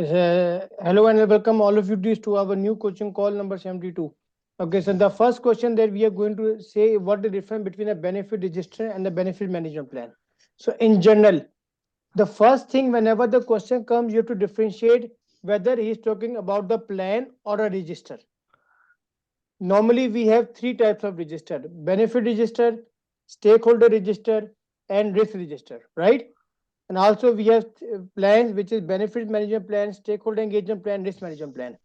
Hello and welcome all of you to our new coaching call number 72. Okay, so the first question that we are going to say what the difference between a benefit register and the benefit management plan. So in general, the first thing whenever the question comes, you have to differentiate whether he is talking about the plan or a register. Normally, we have three types of register: benefit register, stakeholder register, and risk register, right? And also we have plans, which is benefit management plan, stakeholder engagement plan, risk management plan.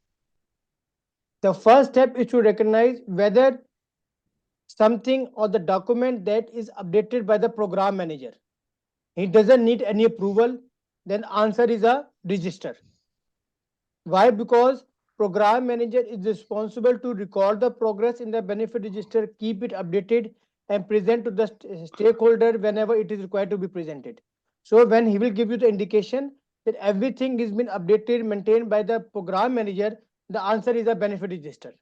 The first step is to recognize whether something or the document that is updated by the program manager, he doesn't need any approval, then answer is a register. Why? Because program manager is responsible to record the progress in the benefit register, keep it updated, and present to the stakeholder whenever it is required to be presented. So when he will give you the indication that everything is been updated, maintained by the program manager, the answer is a benefit register.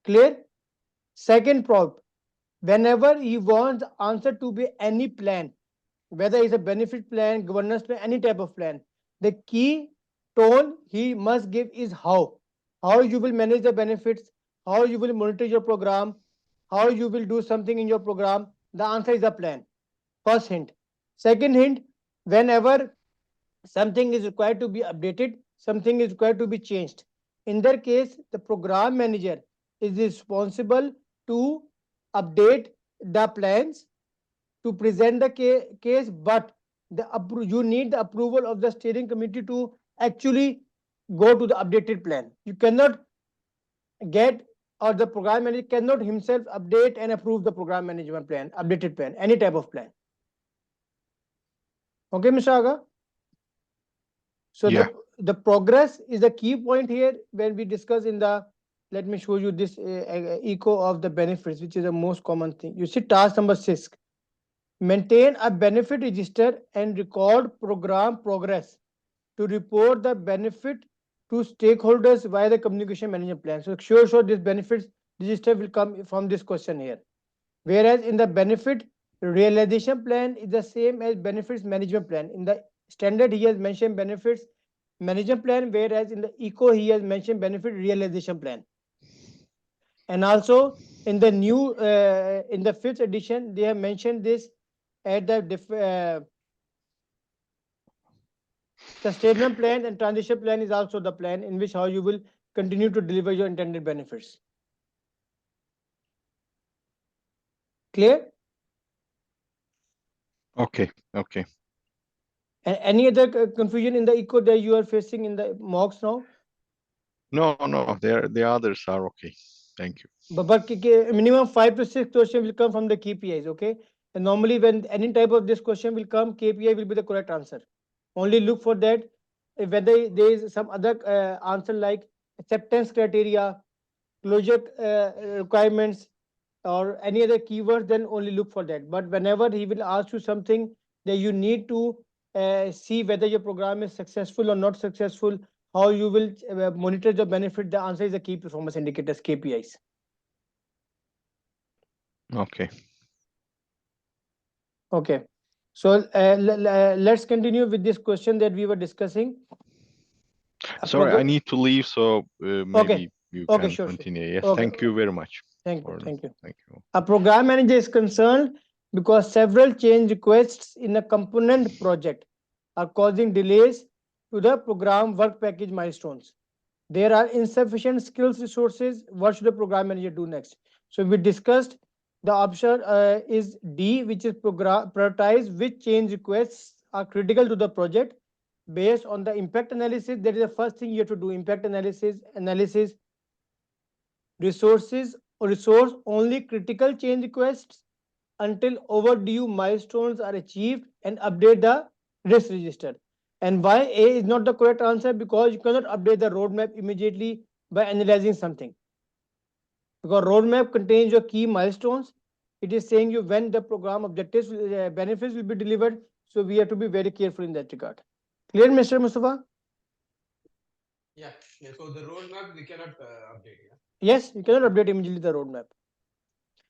Clear? Second prompt, whenever he wants the answer to be any plan, whether it's a benefit plan, governance plan, any type of plan, the key tone he must give is how you will manage the benefits, how you will monitor your program, how you will do something in your program. The answer is a plan. First hint. Second hint, whenever something is required to be updated, something is required to be changed, in their case the program manager is responsible to update the plans, to present the case, but you need the approval of the steering committee to actually go to the updated plan. You cannot get, or the program manager cannot himself update and approve the program management plan, updated plan, any type of plan. Okay, Mr. Aga? So Yeah. the progress is the key point here when we discuss in the, let me show you this echo of the benefits, which is the most common thing. You see task number 6. Maintain a benefit register and record program progress to report the benefit to stakeholders via the communication management plan. So sure this benefits register will come from this question here. Whereas in the benefit realization plan is the same as benefits management plan. In the standard he has mentioned benefits management plan, whereas in the eco he has mentioned benefit realization plan. And also in the new in the 5th edition they have mentioned this at the statement plan, and transition plan is also the plan in which how you will continue to deliver your intended benefits. Clear? Okay. And any other confusion in the eco that you are facing in the mocks now? No, the others are okay. Thank you. But minimum 5 to 6 questions will come from the KPIs, okay? And normally when any type of this question will come, KPI will be the correct answer. Only look for that. Whether there is some other answer like acceptance criteria, closure requirements, or any other keyword, then only look for that. But whenever he will ask you something that you need to see whether your program is successful or not successful, how you will monitor the benefit, the answer is the key performance indicators, KPIs. Okay. Okay. So let's continue with this question that we were discussing. Sorry, I need to leave, so Okay. maybe you Okay, can sure. continue. Yes, Okay. thank you very much. Thank you. Thank you. Thank you. A program manager is concerned because several change requests in a component project are causing delays to the program work package milestones. There are insufficient skills resources. What should the program manager do next? So we discussed the option is D, which is prioritize which change requests are critical to the project based on the impact analysis. That is the first thing you have to do. Impact analysis, resource only critical change requests until overdue milestones are achieved, and update the risk register. And why A is not the correct answer? Because you cannot update the roadmap immediately by analyzing something. Because roadmap contains your key milestones. It is saying you when the program objectives, benefits will be delivered. So we have to be very careful in that regard. Clear, Mr. Mustafa? Yeah. So the roadmap we cannot update. Yeah. Yes, you cannot update immediately the roadmap.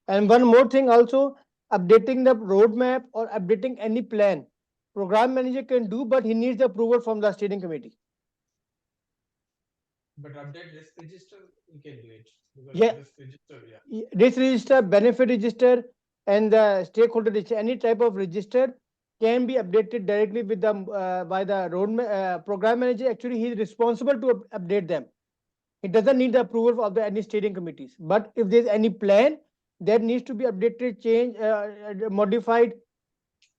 And one more thing also, updating the roadmap or updating any plan, program manager can do, but he needs the approval from the steering committee. But update risk register, we can do it because Yeah, risk register, yeah. this register, benefit register, and the stakeholder register, any type of register can be updated directly with the by the program manager. Actually, he is responsible to update them. It doesn't need the approval of the any steering committees. But if there is any plan that needs to be updated, changed, modified,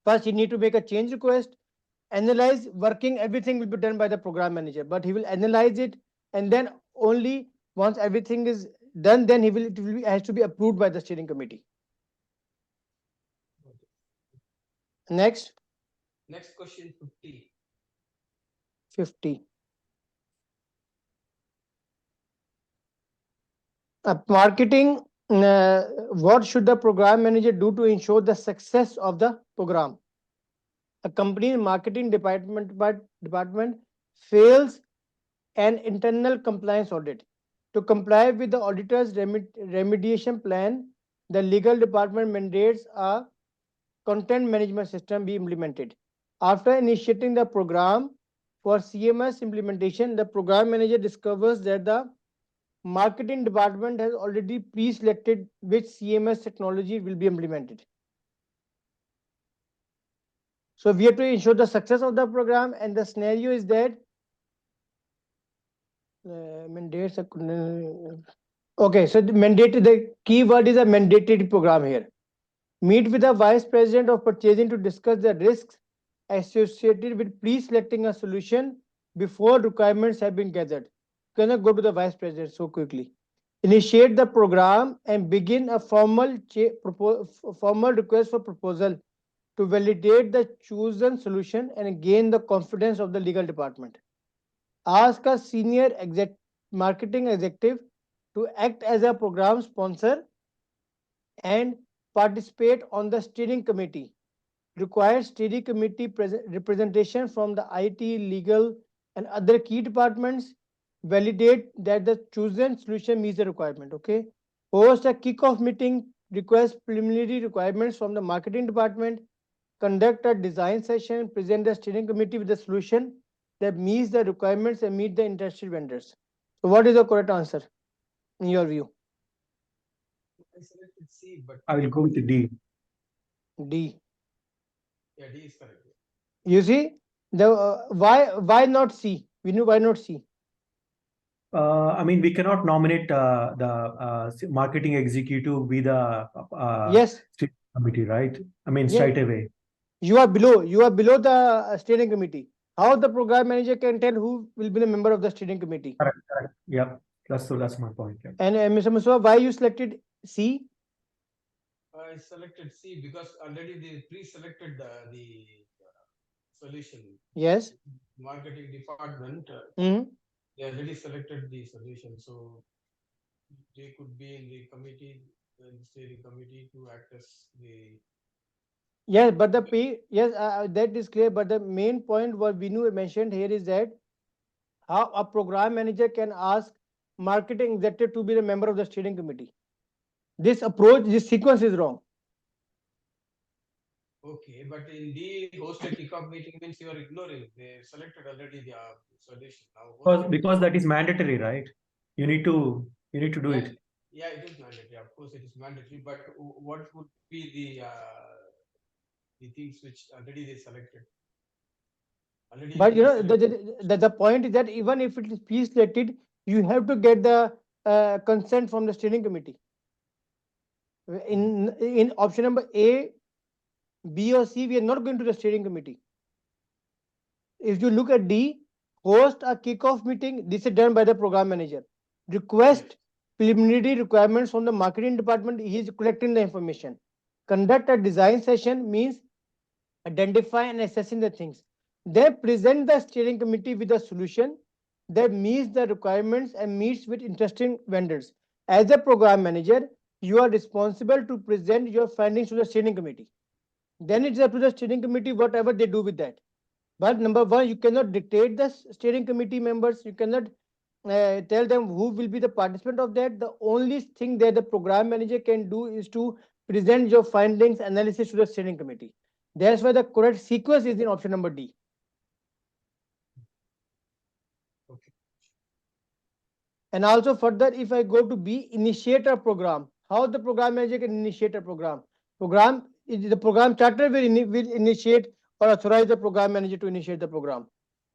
first he need to make a change request, analyze working, everything will be done by the program manager. But he will analyze it, and then only once everything is done, then has to be approved by the steering committee. Okay. Next, Next question 50. 50. Marketing. What should the program manager do to ensure the success of the program? A company's marketing department fails an internal compliance audit. To comply with the auditor's remediation plan, the legal department mandates a content management system be implemented. After initiating the program for CMS implementation, the program manager discovers that the marketing department has already pre-selected which CMS technology will be implemented. So we have to ensure the success of the program, and the scenario is that mandates. Okay, so the keyword is a mandatory program here. Meet with the vice president of purchasing to discuss the risks associated with pre-selecting a solution before requirements have been gathered. You cannot go to the vice president so quickly. Initiate the program and begin a formal request for proposal to validate the chosen solution and gain the confidence of the legal department. Ask a senior marketing executive to act as a program sponsor and participate on the steering committee. Requires steering committee representation from the IT, legal, and other key departments. Validate that the chosen solution meets the requirement. Okay. Host a kickoff meeting. Request preliminary requirements from the marketing department. Conduct a design session. Present the steering committee with the solution that meets the requirements and meet the interested vendors. So, what is the correct answer in your view? I selected C, but I will go with D. D. yeah, D is correct. You see, the why not C? We knew why not C. I mean, we cannot nominate the marketing executive be the Yes, steering committee, right? I mean, yes. straight away. You are below. You are below the steering committee. How the program manager can tell who will be the member of the steering committee? Correct, correct. Yeah, that's my point. Yeah. And Mr. Muswa, why you selected C? I selected C because already they pre-selected the solution. Yes. Marketing department, Hmm. they already selected the solution, so they could be in the committee, the steering committee to act as the. Yes, but the P, yes, that is clear. But the main point what Vinu mentioned here is that how a program manager can ask marketing executive to be the member of the steering committee. This approach, this sequence is wrong. Okay, but in the host a kickoff meeting means you are ignoring. They selected already the solution. Now Because that is mandatory, right? You need to do yeah, it. yeah, it is mandatory. Of course, it is mandatory. But what would be the things which already they selected? Already But you know, pre-selected. the point is that even if it is pre-selected, you have to get the consent from the steering committee. In option number A, B, or C, we are not going to the steering committee. If you look at D, host a kickoff meeting. This is done by the program manager. Request preliminary requirements from the marketing department. He is collecting the information. Conduct a design session means identify and assessing the things. They present the steering committee with a solution that meets the requirements and meets with interesting vendors. As a program manager, you are responsible to present your findings to the steering committee. Then it's up to the steering committee whatever they do with that. But number one, you cannot dictate the steering committee members. You cannot tell them who will be the participant of that. The only thing that the program manager can do is to present your findings, analysis to the steering committee. That's why the correct sequence is in option number D. Okay. And also further, if I go to B, initiate a program. How the program manager can initiate a program? The program charter will initiate or authorize the program manager to initiate the program.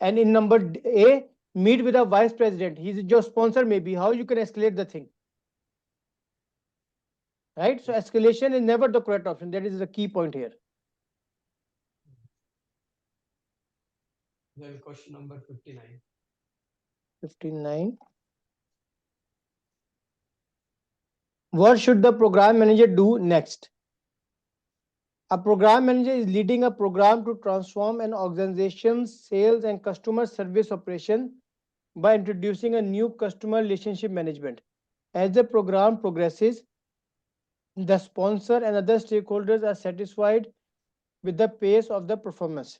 And in number A, meet with a vice president. He's your sponsor maybe. How you can escalate the thing? Right? So escalation is never the correct option. That is the key point here. Then question number 59. 59. What should the program manager do next? A program manager is leading a program to transform an organization's sales and customer service operation by introducing a new customer relationship management. As the program progresses, the sponsor and other stakeholders are satisfied with the pace of the performance.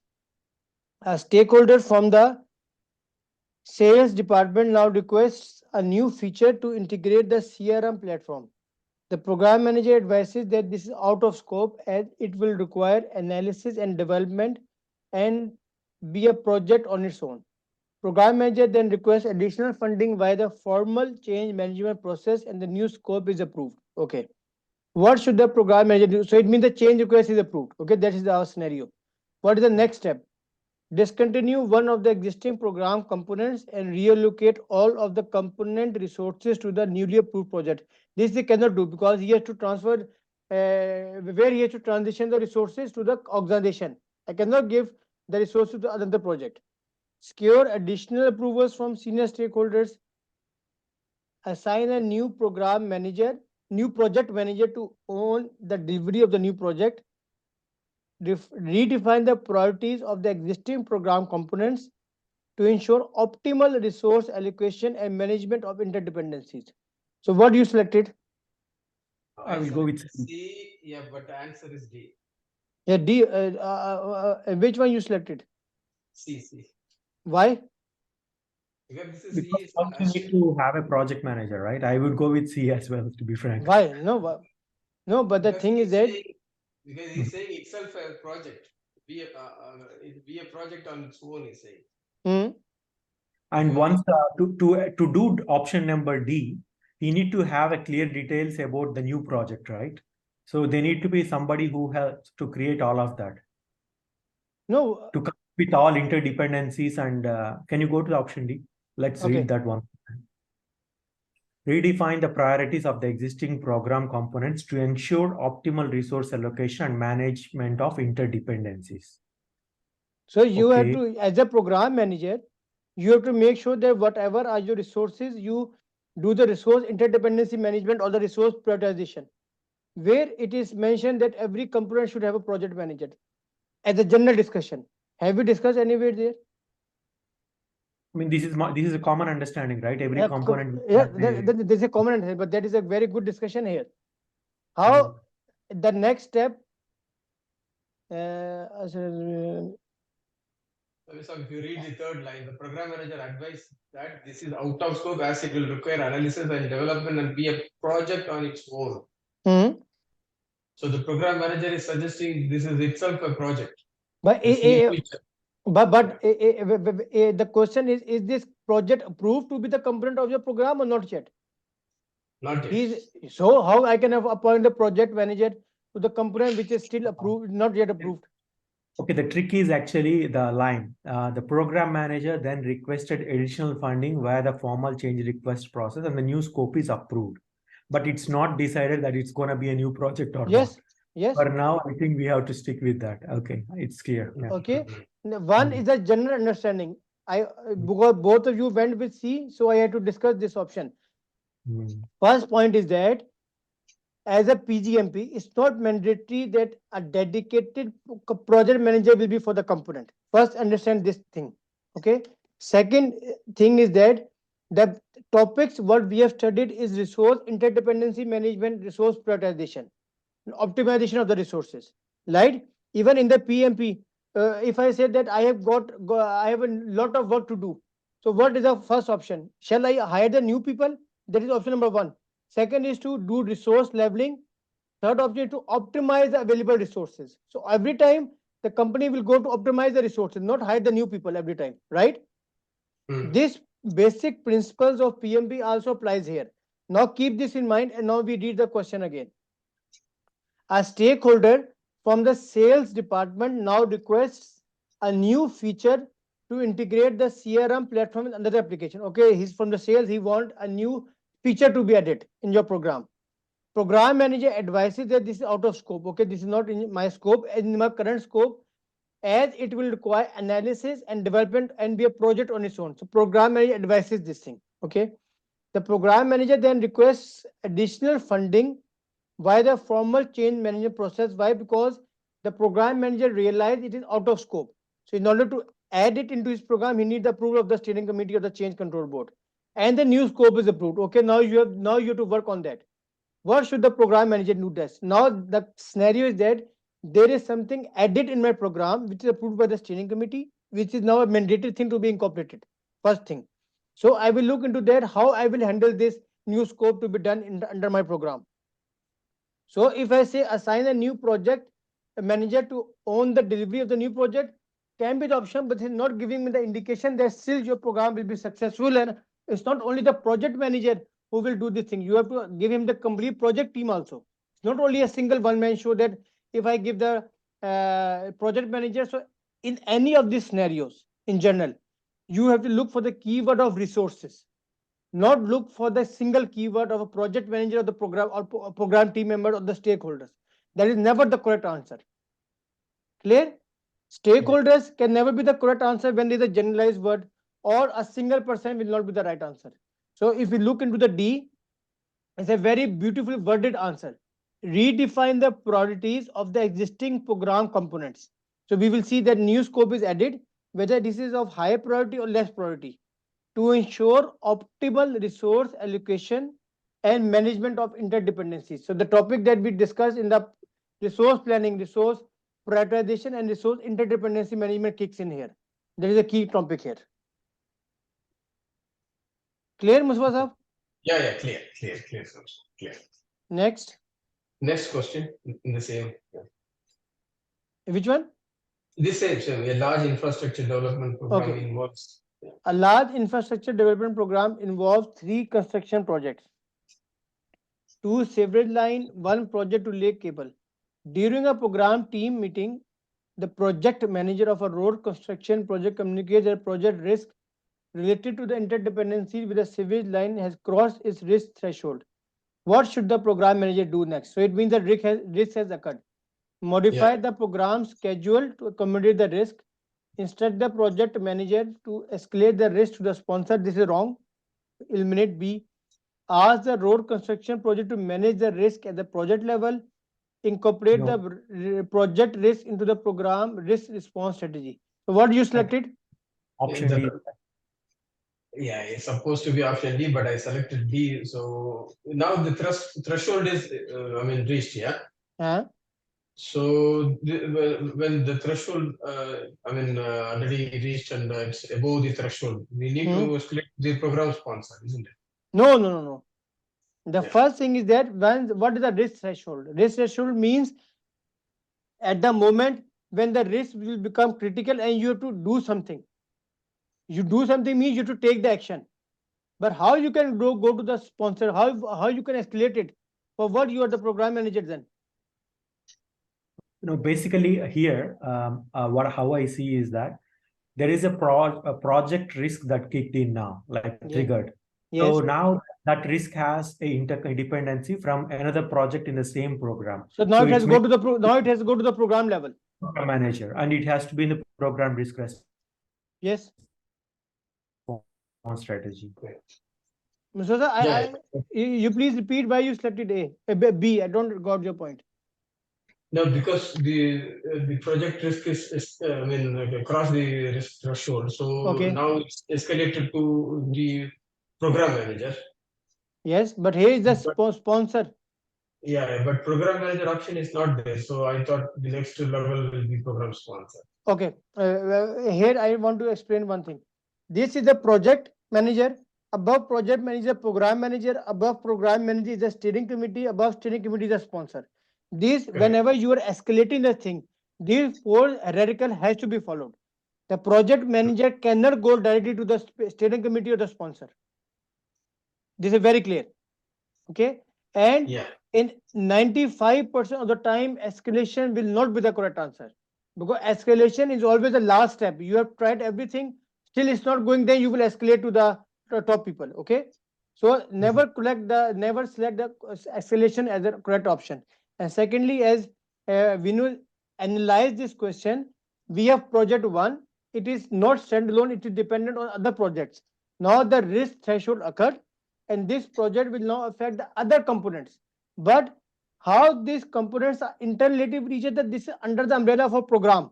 A stakeholder from the sales department now requests a new feature to integrate the CRM platform. The program manager advises that this is out of scope as it will require analysis and development and be a project on its own. Program manager then requests additional funding via the formal change management process and the new scope is approved. Okay. What should the program manager do? So it means the change request is approved. Okay, that is our scenario. What is the next step? Discontinue one of the existing program components and reallocate all of the component resources to the newly approved project. This they cannot do because he has to transfer where he has to transition the resources to the organization. I cannot give the resources to another project. Secure additional approvals from senior stakeholders. Assign a new program manager, new project manager to own the delivery of the new project. Redefine the priorities of the existing program components to ensure optimal resource allocation and management of interdependencies. So what you selected? I will go with C. C. Yeah, but the answer is D. Yeah, D. Which one you selected? C. C. Why? Because this is Because C is first you need to have a project manager, right? I would go with C as well, to be frank. Why? No, but the because thing is that because he's saying itself a project, it be a project on its own. He's saying. hmm, And Okay. once to do option number D, you need to have a clear details about the new project, right? So they need to be somebody who helps to create all of that, no. to come with all interdependencies. And can you go to the option D? Let's Okay. read that one. Redefine the priorities of the existing program components to ensure optimal resource allocation and management of interdependencies. So you have Okay. to, as a program manager, you have to make sure that whatever are your resources, you do the resource interdependency management or the resource prioritization, where it is mentioned that every component should have a project manager as a general discussion. Have you discussed anywhere there? I mean, this is a common understanding, right? Every component. Yeah, there's a common understanding, but that is a very good discussion here. How the next step? So if you read the third line, the program manager advised that this is out of scope as it will require analysis and development and be a project on its own. Hmm. So the program manager is suggesting this is itself a project. But This new feature. the question is this project approved to be the component of your program or not yet? Not yet. So how I can have appoint the project manager to the component which is still approved, not yet approved? Okay, the trick is actually the line. The program manager then requested additional funding via the formal change request process, and the new scope is approved. But it's not decided that it's going to be a new project or Yes, not. yes. For now, I think we have to stick with that. Okay, it's clear. Yeah. Okay. One is a general understanding. Because both of you went with C, so I had to discuss this option. First point is that as a PgMP, it's not mandatory that a dedicated project manager will be for the component. First, understand this thing. Okay. Second thing is that the topics what we have studied is resource interdependency management, resource prioritization, optimization of the resources. Right? Even in the PMP, if I say that I have a lot of work to do. So what is the first option? Shall I hire the new people? That is option number one. Second is to do resource leveling. Third option is to optimize the available resources. So every time the company will go to optimize the resources, not hire the new people every time, right? This basic principles of PMP also applies here. Now keep this in mind, and now we read the question again. A stakeholder from the sales department now requests a new feature to integrate the CRM platform with another application. Okay, he's from the sales, he wants a new feature to be added in your program. Program manager advises that this is out of scope. Okay, this is not in my scope, in my current scope, as it will require analysis and development and be a project on its own. So program manager advises this thing. Okay, the program manager then requests additional funding via the formal change management process. Why? Because the program manager realized it is out of scope. So in order to add it into his program, he needs the approval of the steering committee or the change control board, and the new scope is approved. Okay, now you have to work on that. What should the program manager do this? Now the scenario is that there is something added in my program which is approved by the steering committee, which is now a mandatory thing to be incorporated. First thing. So I will look into that, how I will handle this new scope to be done under my program. So if I say assign a new project manager to own the delivery of the new project, can be the option, but it's not giving me the indication that still your program will be successful. And it's not only the project manager who will do this thing. You have to give him the complete project team also. It's not only a single one man show that if I give the project manager. So in any of these scenarios, in general, you have to look for the keyword of resources, not look for the single keyword of a project manager or the program or program team member or the stakeholders. That is never the correct answer. Clear? Stakeholders can never be the correct answer when there is a generalized word, or a single person will not be the right answer. So if we look into the D, it's a very beautiful worded answer. Redefine the priorities of the existing program components. So we will see that new scope is added, whether this is of higher priority or less priority, to ensure optimal resource allocation and management of interdependencies. So the topic that we discussed in the resource planning, resource prioritization and resource interdependency management kicks in here. That is a key topic here. Clear, Muswa sahab? Yeah, clear, sir. Clear. Next. Next question in the same. Which one? This same, a large infrastructure development program involves. A large infrastructure development program involves 3 construction projects: 2 sewerage line, 1 project to lay cable. During a program team meeting, the project manager of a road construction project communicates that project risk related to the interdependency with the sewage line has crossed its risk threshold. What should the program manager do next? So it means that risk has occurred. Modify the program schedule to accommodate the risk. Instruct the project manager to escalate the risk to the sponsor. This is wrong. Eliminate B. Ask the road construction project to manage the risk at the project level. Incorporate the project risk into the program risk response strategy. So what you selected? Option D. Yeah, it's supposed to be option D, but I selected B. So now the threshold is, reached. Yeah. So when the threshold, already reached and it's above the threshold, we need to select the program sponsor, isn't it? No. The first thing is that what is the risk threshold? Risk threshold means at the moment when the risk will become critical and you have to do something. You do something means you have to take the action. But how you can go to the sponsor? How you can escalate it? For what you are the program manager then? Basically here, how I see is that there is a project risk that kicked in now, like triggered. Yes. So now that risk has a interdependency from another project in the same program. So now it has to go to the program level. Program manager, and it has to be in the program risk response. Yes. Strategy. Mr. Sir, you please repeat why you selected B. I don't got your point. No, because the project risk is across the risk threshold. So now it's escalated to the program manager. Yes, but here is the sponsor. Yeah, but program manager option is not there. So I thought the next level will be program sponsor. Okay. Here I want to explain one thing. This is the project manager. Above project manager, program manager. Above program manager is the steering committee. Above steering committee is the sponsor. This, whenever you are escalating the thing, these 4 hierarchical has to be followed. The project manager cannot go directly to the steering committee or the sponsor. This is very clear. Okay. And Yeah. in 95% of the time, escalation will not be the correct answer, because escalation is always the last step. You have tried everything, still it's not going, then you will escalate to the top people. Okay. So never select the escalation as a correct option. And secondly, as we know, analyze this question, we have project one. It is not standalone, it is dependent on other projects. Now the risk threshold occurred, and this project will now affect the other components. But how these components are interrelated with each other, this is under the umbrella of a program.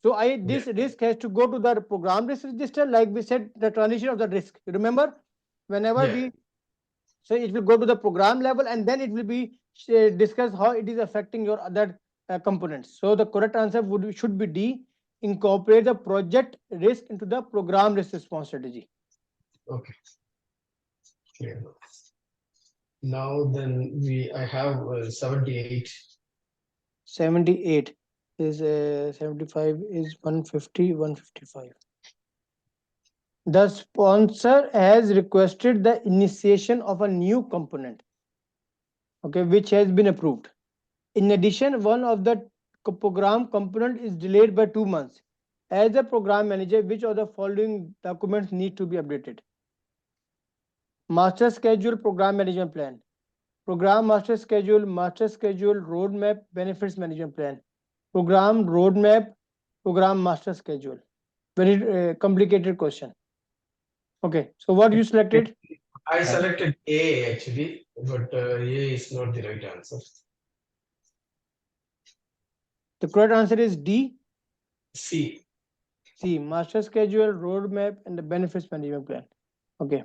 So this risk has to go to the program risk register, like we said, the transition of the risk. You remember, whenever so it will go to the program level, and then it will be discussed how it is affecting your other components. So the correct answer should be D. Incorporate the project risk into the program risk response strategy. Okay. Clear. Now then I have 78. 78 is 75 is 150, 155. The sponsor has requested the initiation of a new component, okay, which has been approved. In addition, one of the program component is delayed by 2 months. As a program manager, which of the following documents need to be updated? Master schedule, program management plan. Program master schedule, roadmap, benefits management plan. Program roadmap, program master schedule. Very complicated question. Okay, so what you selected? I selected A actually, but A is not the right answer. The correct answer is D. C. C, master schedule, roadmap, and the benefits management plan. Okay.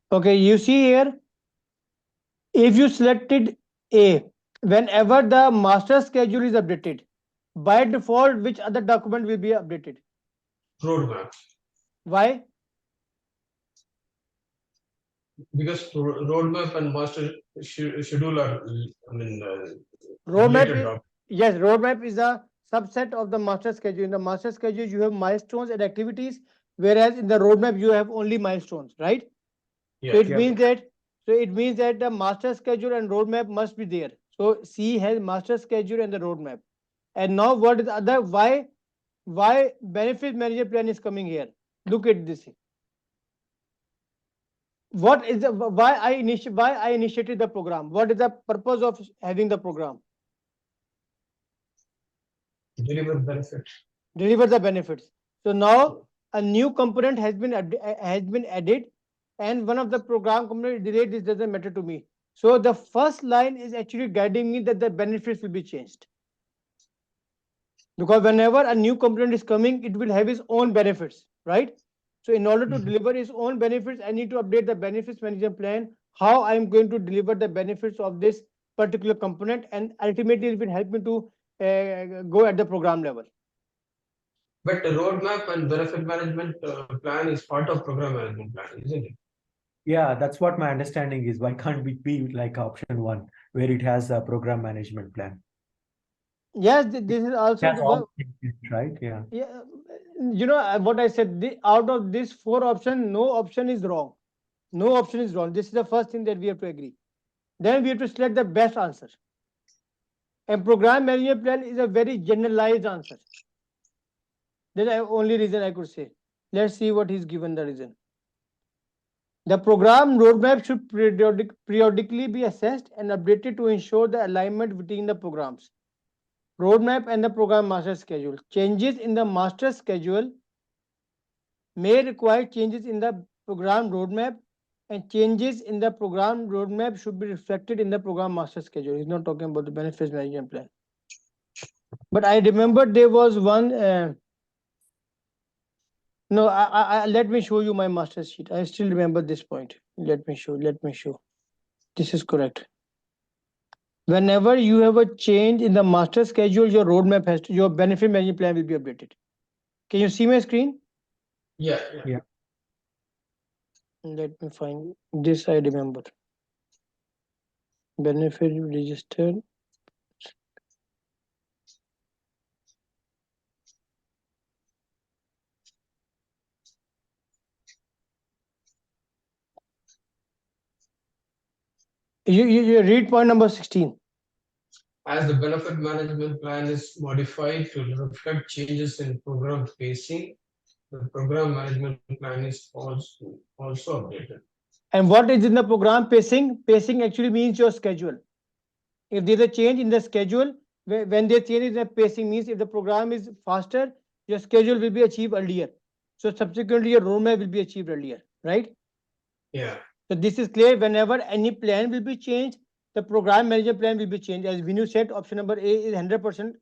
Okay, you see here, if you selected A, whenever the master schedule is updated, by default, which other document will be updated? Roadmap. Why? Because roadmap and master schedule are, Roadmap related is, yes, roadmap is a subset of the master schedule. In the master schedule, you have milestones and activities, whereas in the roadmap, you have only milestones, right? Yeah. So it means that the master schedule and roadmap must be there. So C has master schedule and the roadmap. And now what is the other? Why benefit manager plan is coming here? Look at this. What is the why I initiated the program? What is the purpose of having the program? Deliver benefit. Deliver the benefits. So now a new component has been added, and one of the program component delayed. This doesn't matter to me. So the first line is actually guiding me that the benefits will be changed, because whenever a new component is coming, it will have its own benefits, right? So in order to deliver its own benefits, I need to update the benefits management plan, how I'm going to deliver the benefits of this particular component, and ultimately it will help me to go at the program level. But the roadmap and benefit management plan is part of program management plan, isn't it? Yeah, that's what my understanding is. Why can't it be like option one, where it has a program management plan? Yes, this is also That's all things, right? Yeah. yeah. You know what I said, out of these 4 options, no option is wrong. No option is wrong. This is the first thing that we have to agree. Then we have to select the best answer. And program management plan is a very generalized answer. That's the only reason I could say. Let's see what he's given the reason. The program roadmap should periodically be assessed and updated to ensure the alignment between the programs. Roadmap and the program master schedule. Changes in the master schedule may require changes in the program roadmap, and changes in the program roadmap should be reflected in the program master schedule. He's not talking about the benefits management plan. But I remember there was one. No, let me show you my master sheet. I still remember this point. Let me show. This is correct. Whenever you have a change in the master schedule, your roadmap your benefit management plan will be updated. Can you see my screen? Yeah. Let me find this. I remember. Benefit register. You read point number 16. As the benefit management plan is modified to reflect changes in program pacing, the program management plan is also updated. And what is in the program pacing? Pacing actually means your schedule. If there's a change in the schedule, when they change in the pacing means if the program is faster, your schedule will be achieved earlier. So subsequently, your roadmap will be achieved earlier, right? Yeah. So this is clear. Whenever any plan will be changed, the program manager plan will be changed. As Vinu said, option number A is 100%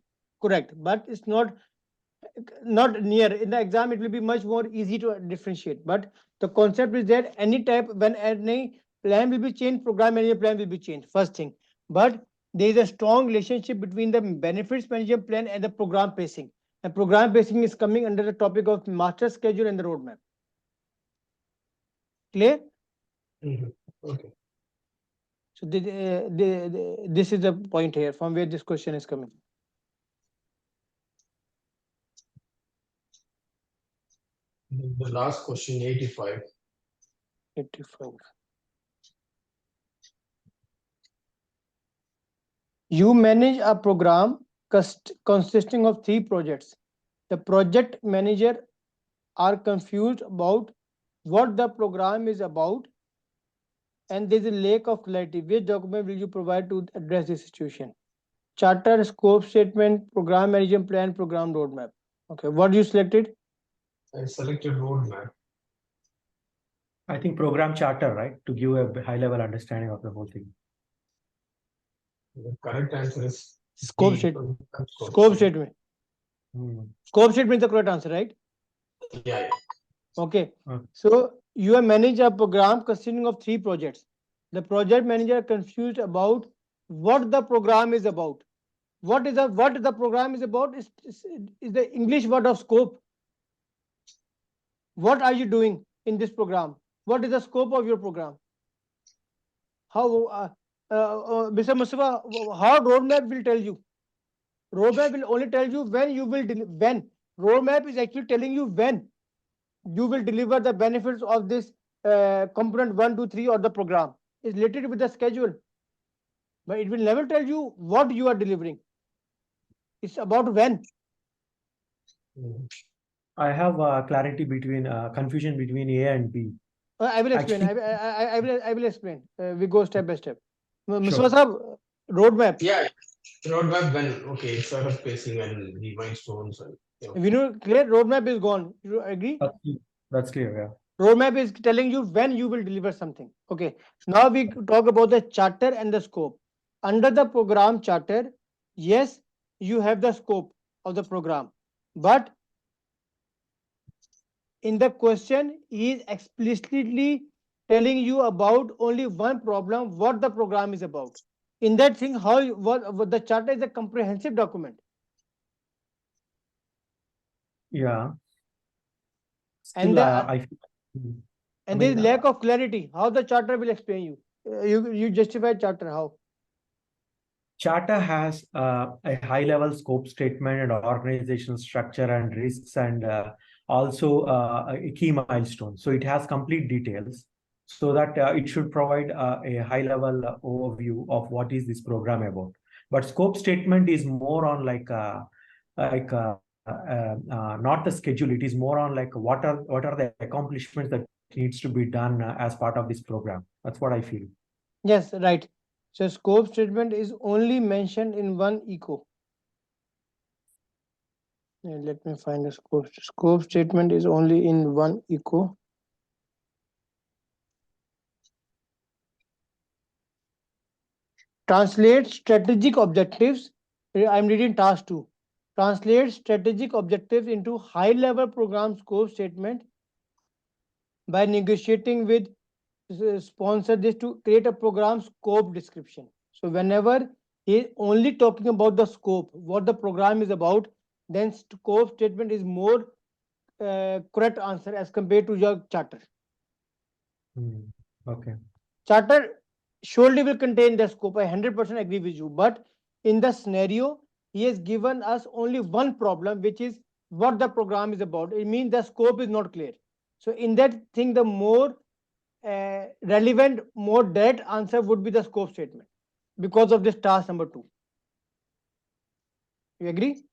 correct, but it's not near. In the exam, it will be much more easy to differentiate. But the concept is that any type, when any plan will be changed, program manager plan will be changed. First thing, but there is a strong relationship between the benefits management plan and the program pacing. And program pacing is coming under the topic of master schedule and the roadmap. Clear? Okay. So this is the point here from where this question is coming. The last question, 85. 85. You manage a program consisting of 3 projects. The project manager are confused about what the program is about, and there is a lack of clarity. Which document will you provide to address this situation? Charter, scope statement, program management plan, program roadmap. Okay, what you selected? I selected roadmap. I think program charter, right? To give a high level understanding of the whole thing. The correct answer is Scope statement. Scope statement. Scope statement is the correct answer, right? Yeah. Okay. So you have managed a program consisting of 3 projects. The project manager confused about what the program is about. What the program is about is the English word of scope. What are you doing in this program? What is the scope of your program? How Mr. Mustafa, how roadmap will tell you? Roadmap will only tell you when you will when. Roadmap is actually telling you when you will deliver the benefits of this component 1, 2, 3 or the program. It's related with the schedule, but it will never tell you what you are delivering. It's about when. I have clarity between confusion between A and B. I will explain. I will explain. We go step by step. Mr. Sure. Sahab, roadmap. Yeah, roadmap when okay, sort of pacing and the milestones and We know clear roadmap is gone. You agree? That's clear, yeah. Roadmap is telling you when you will deliver something. Okay. Now we talk about the charter and the scope. Under the program charter, yes, you have the scope of the program. But in the question, he is explicitly telling you about only one problem, what the program is about. In that thing, what the charter is a comprehensive document. Yeah. And Still, there is lack of clarity. How the charter will explain you? You justify charter how? Charter has a high level scope statement and organizational structure and risks and also a key milestone. So it has complete details so that it should provide a high level overview of what is this program about. But scope statement is more on not the schedule. It is more on like what are the accomplishments that needs to be done as part of this program. That's what I feel. Yes, right. So scope statement is only mentioned in one eco. Let me find the scope. Scope statement is only in one eco. Translate strategic objectives. I'm reading task 2. Translate strategic objectives into high-level program scope statement by negotiating with sponsor this to create a program scope description. So whenever he is only talking about the scope, what the program is about, then scope statement is more correct answer as compared to your charter. Okay. Charter surely will contain the scope. I 100% agree with you. But in the scenario, he has given us only one problem, which is what the program is about. It means the scope is not clear. So in that thing, the more relevant, more direct answer would be the scope statement because of this task number 2. You agree?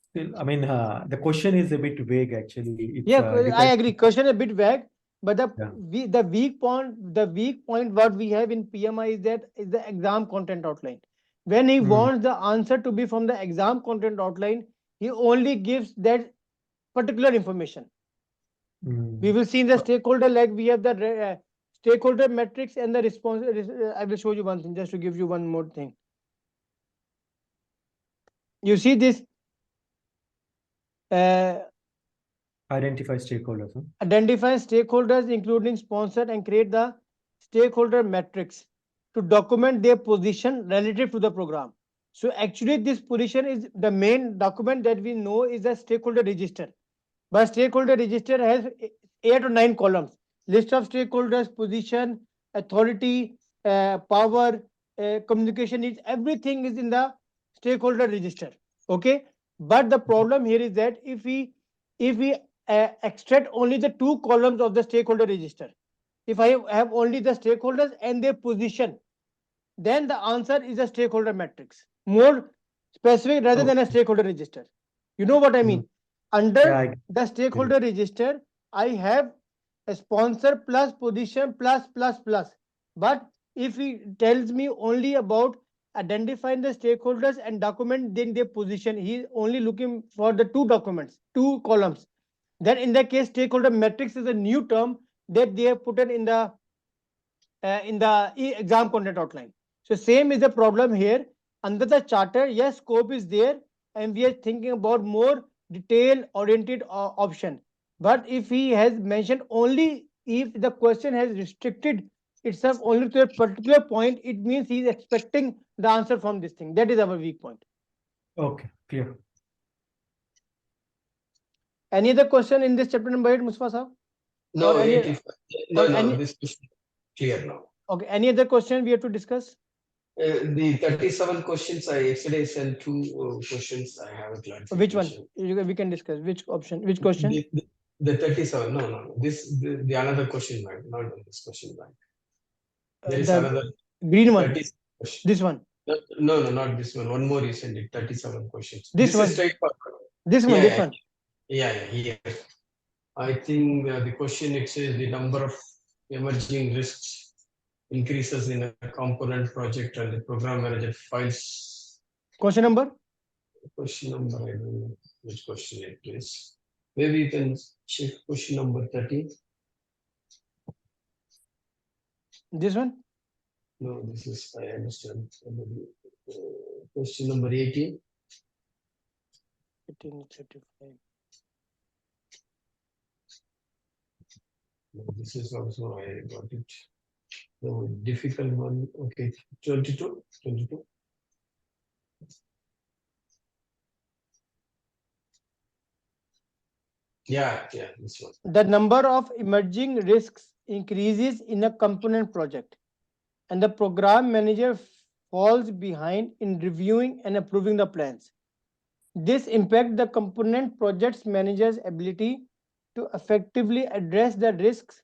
Still, I mean, the question is a bit vague actually. It's, Yeah, I depends. agree. Question a bit vague, but Yeah. the weak point what we have in PMI is that is the exam content outline. When he wants the answer to be from the exam content outline, he only gives that particular information. We will see in the stakeholder, like we have the stakeholder metrics and the response. I will show you one thing just to give you one more thing. You see this Identify stakeholders. Huh? identify stakeholders, including sponsor, and create the stakeholder metrics to document their position relative to the program. So actually, this position is the main document that we know is the stakeholder register. But stakeholder register has 8 or 9 columns: list of stakeholders, position, authority, power, communication needs. Everything is in the stakeholder register. Okay, but the problem here is that if we extract only the 2 columns of the stakeholder register, if I have only the stakeholders and their position, then the answer is a stakeholder matrix, more specific rather than a stakeholder register. You know what I mean? Under the stakeholder register, I have a sponsor plus position plus plus plus. But if he tells me only about identifying the stakeholders and document then their position, he is only looking for the 2 documents, 2 columns. Then in that case, stakeholder matrix is a new term that they have put in the exam content outline. So same is the problem here. Under the charter, yes, scope is there, and we are thinking about more detail oriented option. But if he has mentioned only, if the question has restricted itself only to a particular point, it means he is expecting the answer from this thing. That is our weak point. Okay, clear. Any other question in this chapter number 8, Mustafa sir? No, any, this is clear now. Okay, any other question we have to discuss? The 37 questions I yesterday sent 2 questions. I have a clarification. Which one? We can discuss. Which option? Which question? The 37. No. The another question bank, not this question bank. There is another green one. This one. No, not this one. One more you sent it. 37 questions. This one. Is straightforward. This one. This one. Yeah, here. I think the question, it says the number of emerging risks increases in a component project and the program manager files. Question number? Question number, I don't know which question it is. Maybe you can check question number 30. This one? No, this is, I understand. Question number 18. 1835. This is also, I got it. The difficult one, okay, 22. Yeah, this one. The number of emerging risks increases in a component project, and the program manager falls behind in reviewing and approving the plans. This impacts the component project's manager's ability to effectively address the risks.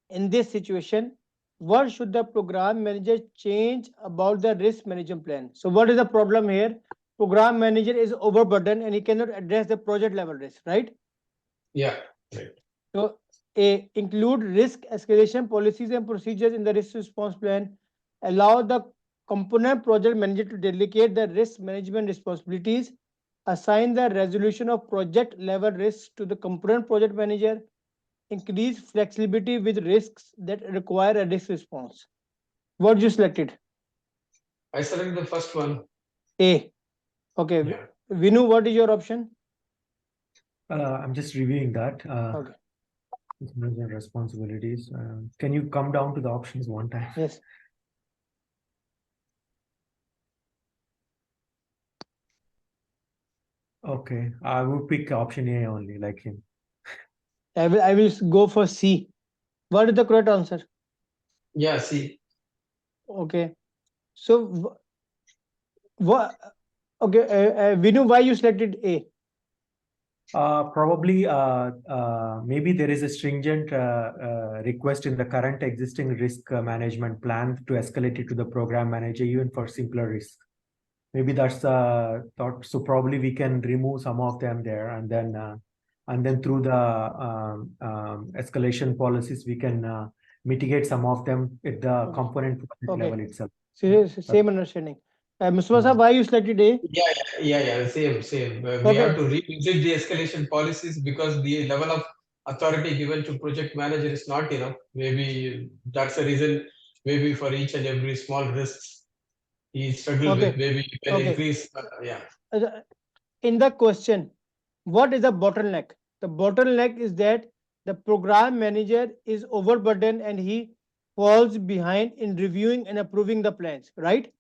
In this situation, what should the program manager change about the risk management plan? So what is the problem here? Program manager is overburdened and he cannot address the project level risk, right? Yeah, right. So include risk escalation policies and procedures in the risk response plan. Allow the component project manager to delegate the risk management responsibilities. Assign the resolution of project level risks to the component project manager. Increase flexibility with risks that require a risk response. What you selected? I selected the first one. A. Okay. Yeah. Vinu, what is your option? I'm just reviewing that. Okay. Responsibilities. Can you come down to the options one time? Yes. Okay, I would pick option A only, like him. I will go for C. What is the correct answer? Yeah, C. Okay. So what? Okay, Vinu, why you selected A? Probably, maybe there is a stringent request in the current existing risk management plan to escalate it to the program manager, even for simpler risks. Maybe that's the thought. So probably we can remove some of them there, and then through the escalation policies, we can mitigate some of them at the component level itself. Same understanding. Mustafa sir, why you selected A? Yeah, same. We have to revisit the escalation policies because the level of authority given to project manager is not enough. Maybe that's the reason. Maybe for each and every small risks he struggled with, maybe you can increase. In the question, what is the bottleneck? The bottleneck is that the program manager is overburdened and he falls behind in reviewing and approving the plans, right?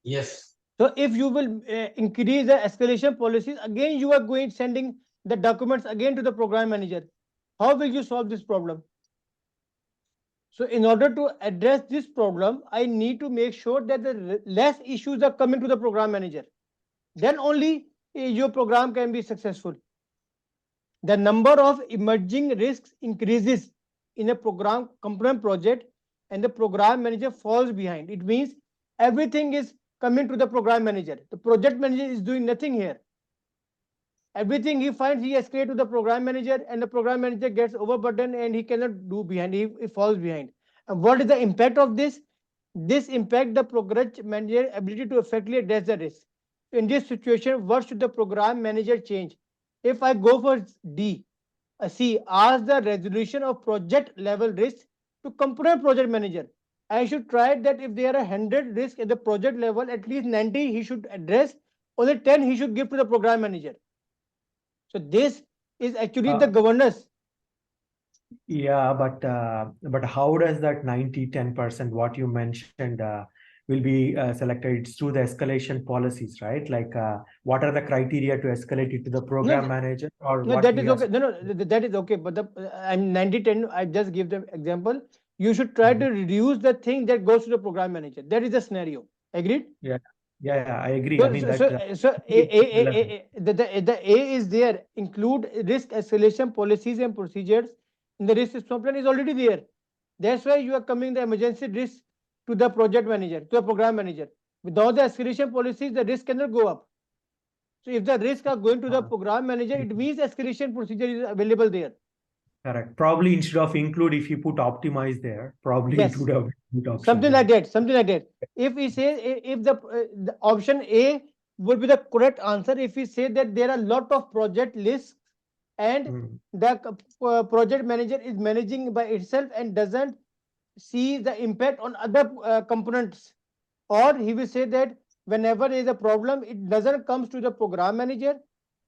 Yes. So if you will increase the escalation policies, again you are going sending the documents again to the program manager. How will you solve this problem? So in order to address this problem, I need to make sure that the less issues are coming to the program manager. Then only your program can be successful. The number of emerging risks increases in a program component project and the program manager falls behind. It means everything is coming to the program manager. The project manager is doing nothing here. Everything he finds, he escalates to the program manager, and the program manager gets overburdened and he cannot do behind, he falls behind. And what is the impact of this? This impact the project manager ability to effectively address the risk. In this situation, what should the program manager change? If I go for D, C, ask the resolution of project level risks to component project manager. I should try that if there are 100 risks at the project level, at least 90 he should address, only 10 he should give to the program manager. So this is actually the governance. Yeah, but how does that 90-10% what you mentioned will be selected? It's through the escalation policies, right? Like what are the criteria to escalate it to the program manager, or no, what that is okay. No, that is okay. But I'm 90-10. I just give the example. You should try to reduce the thing that goes to the program manager. That is the scenario. Agreed? Yeah, I agree. So, I mean the A is there. Include risk escalation policies and procedures in the risk response plan is already there. That's why you are coming the emergency risk to the project manager, to the program manager. Without the escalation policies, the risk cannot go up. So if the risks are going to the program manager, it means escalation procedure is available there. Correct. Probably instead of include, if you put optimize there, probably it would have something like that. Something like that. If we say if the option A would be the correct answer, if we say that there are a lot of project lists and the project manager is managing by itself and doesn't see the impact on other components, or he will say that whenever there is a problem, it doesn't comes to the program manager,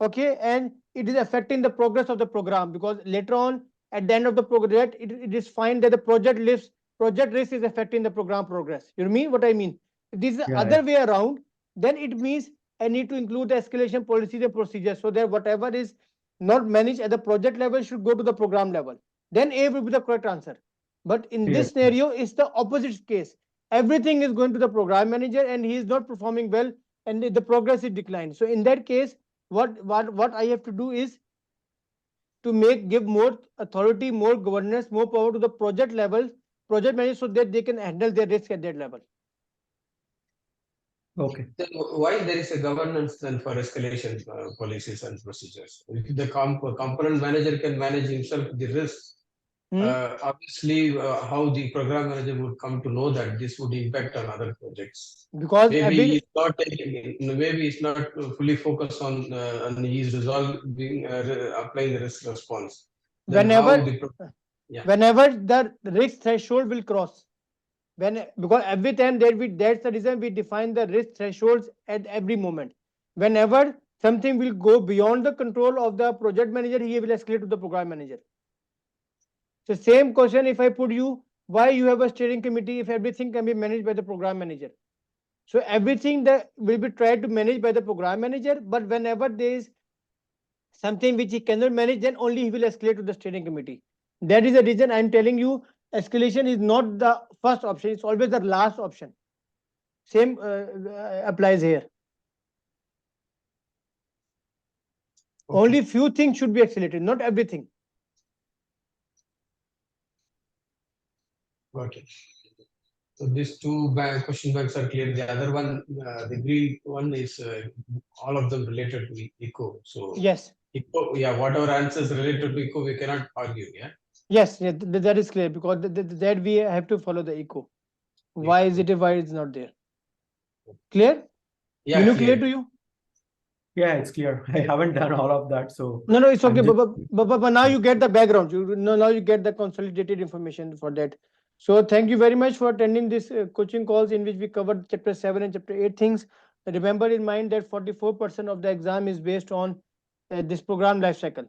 okay, and it is affecting the progress of the program, because later on at the end of the project it is find that the project risk is affecting the program progress. You mean what I mean? If this is the other way around, then it means I need to include the escalation policies and procedures so that whatever is not managed at the project level should go to the program level. Then A will be the correct answer. But in this scenario, it's the opposite case. Everything is going to the program manager and he is not performing well and the progress is declined. So in that case, what I have to do is to give more authority, more governance, more power to the project level, project manager, so that they can handle their risk at that level. Okay. Then why there is a governance then for escalation policies and procedures? If the component manager can manage himself the risk, obviously how the program manager would come to know that this would impact on other projects? Because maybe he's not fully focused on and he's resolving applying the risk response. Then whenever the risk threshold will cross, because every time that's the reason we define the risk thresholds at every moment. Whenever something will go beyond the control of the project manager, he will escalate to the program manager. So same question if I put you, why you have a steering committee if everything can be managed by the program manager? So everything that will be tried to manage by the program manager, but whenever there is something which he cannot manage, then only he will escalate to the steering committee. That is the reason I am telling you escalation is not the first option, it's always the last option. Same applies here. Only few things should be accelerated, not everything. Okay. So these two question banks are clear. The other one, the green one is all of them related to eco. So yes, eco, yeah, whatever answers related to eco, we cannot argue. Yeah. Yes, yeah, that is clear because that we have to follow the eco. Why is it? Why it's not there? Clear? Yeah, Minu, clear to you? Yeah, it's clear. I haven't done all of that, so No, it's okay. I'm just- But now you get the background. Now you get the consolidated information for that. So thank you very much for attending this coaching calls in which we covered chapter 7 and chapter 8 things. Remember in mind that 44% of the exam is based on this program life cycle,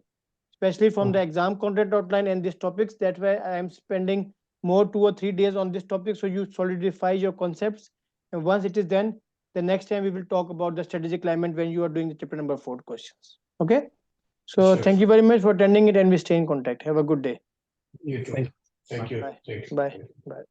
especially from the exam content outline and these topics. That's why I am spending more 2 or 3 days on this topic, so you solidify your concepts. And once it is done, the next time we will talk about the strategic alignment when you are doing the chapter number 4 questions. Okay. So Sure. thank you very much for attending it, and we stay in contact. Have a good day. You too. Thank you. Thank you. Bye. Thank you. Bye. Bye.